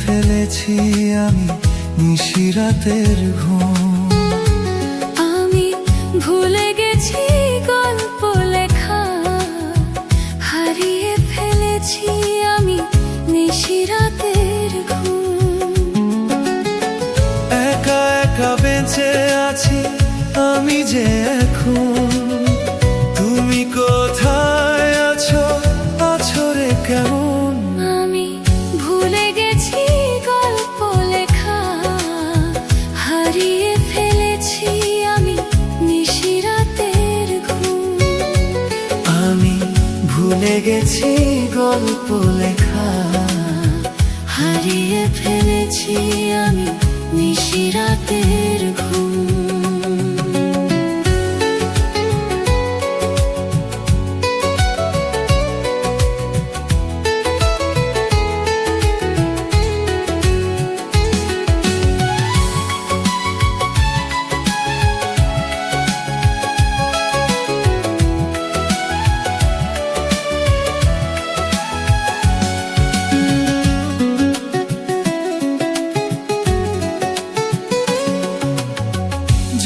ফেলেছি আমি নিশিরাতের ঘুম। আমি ভুলে গেছি গল্প লেখা, হারিয়ে ফেলেছি আমি নিশিরাতের ঘুম। একা একা বেঁচে আছি আমি যে এখন, তুমি কোথায় আছো, আছো রে কেমন? আমি ভুলে গেছি গল্প লেখা, হারিয়ে ফেলেছি আমি নিশিরাতের ঘুম। আমি ভুলে গেছি গল্প লেখা, হারিয়ে ফেলেছি আমি নিশিরাতের ঘুম।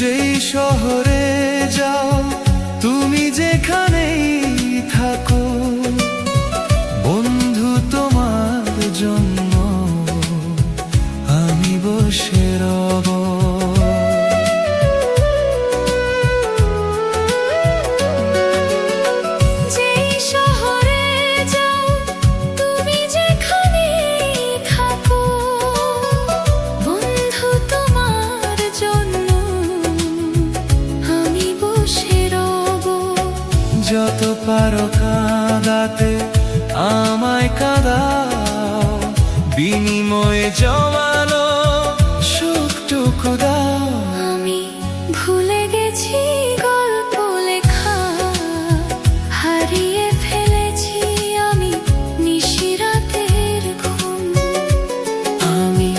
যেই শহরে যাও তুমি, যেখানেই থাকো, বন্ধু তোমার জন্য আমি বসে রব। যেই শহরে যাও তুমি, যেখানেই থাকো, বন্ধু তোমার জন্য আমি বসে রব। যত পারো কাঁদাতে আমায় কাঁদাও, বিনিময়ে জমানো সুখটুকু দাও। আমি ভুলে গেছি গল্প লেখা, হারিয়ে ফেলেছি আমি নিশিরাতের ঘুম। আমি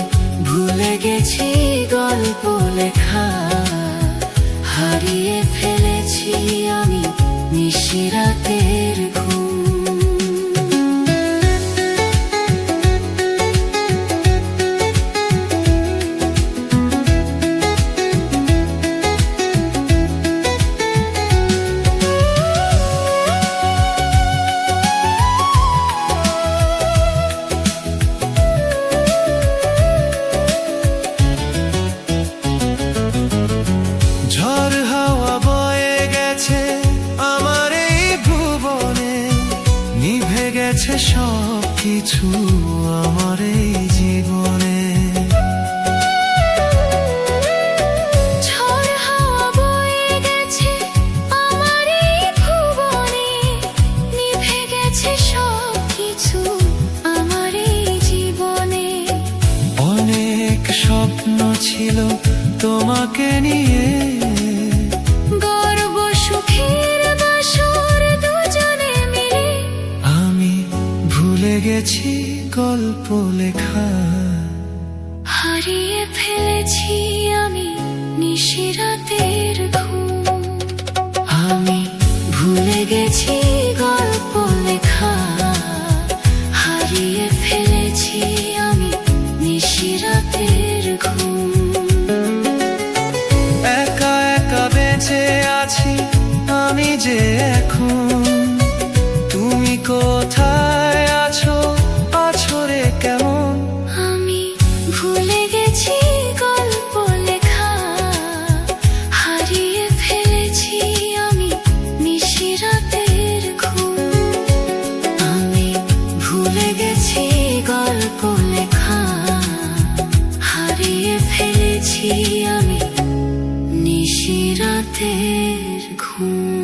ভুলে গেছি গল্প লেখা, হারিয়ে ফেলেছি আমি নিশিরাতের ঘুম। ঝড় হাওয়া বয়ে গেছে আমার এই ভুবনে, নিভে গেছে সব কিছু আমার এই জীবনে। ঝড় হাওয়া বয়ে গেছে আমার এই ভুবনে, নিভে গেছে সব কিছু আমার এই জীবনে। অনেক স্বপ্ন ছিল তোমাকে নিয়ে, গর্ব সুখের বাসর দুজনে মিলে। আমি ভুলে গেছি গল্প লেখা, হারিয়ে ফেলেছি আমি নিশিরাতের ঘুম। আমি ভুলে গেছি গল্প লেখা, হারিয়ে ফেলেছি আমি নিশিরাতের ঘুম। একা একা বেঁচে আছি আমি যে এখন, তুমি কোথায় আছো, আছো রে কেমন? আমি ভুলে গেছি গল্প লেখা, হারিয়ে ফেলেছি আমি নিশিরাতের ঘুম। আমি ভুলে গেছি গল্প লেখা, হারিয়ে ফেলেছি আমি নিশিরাতের ঘুম।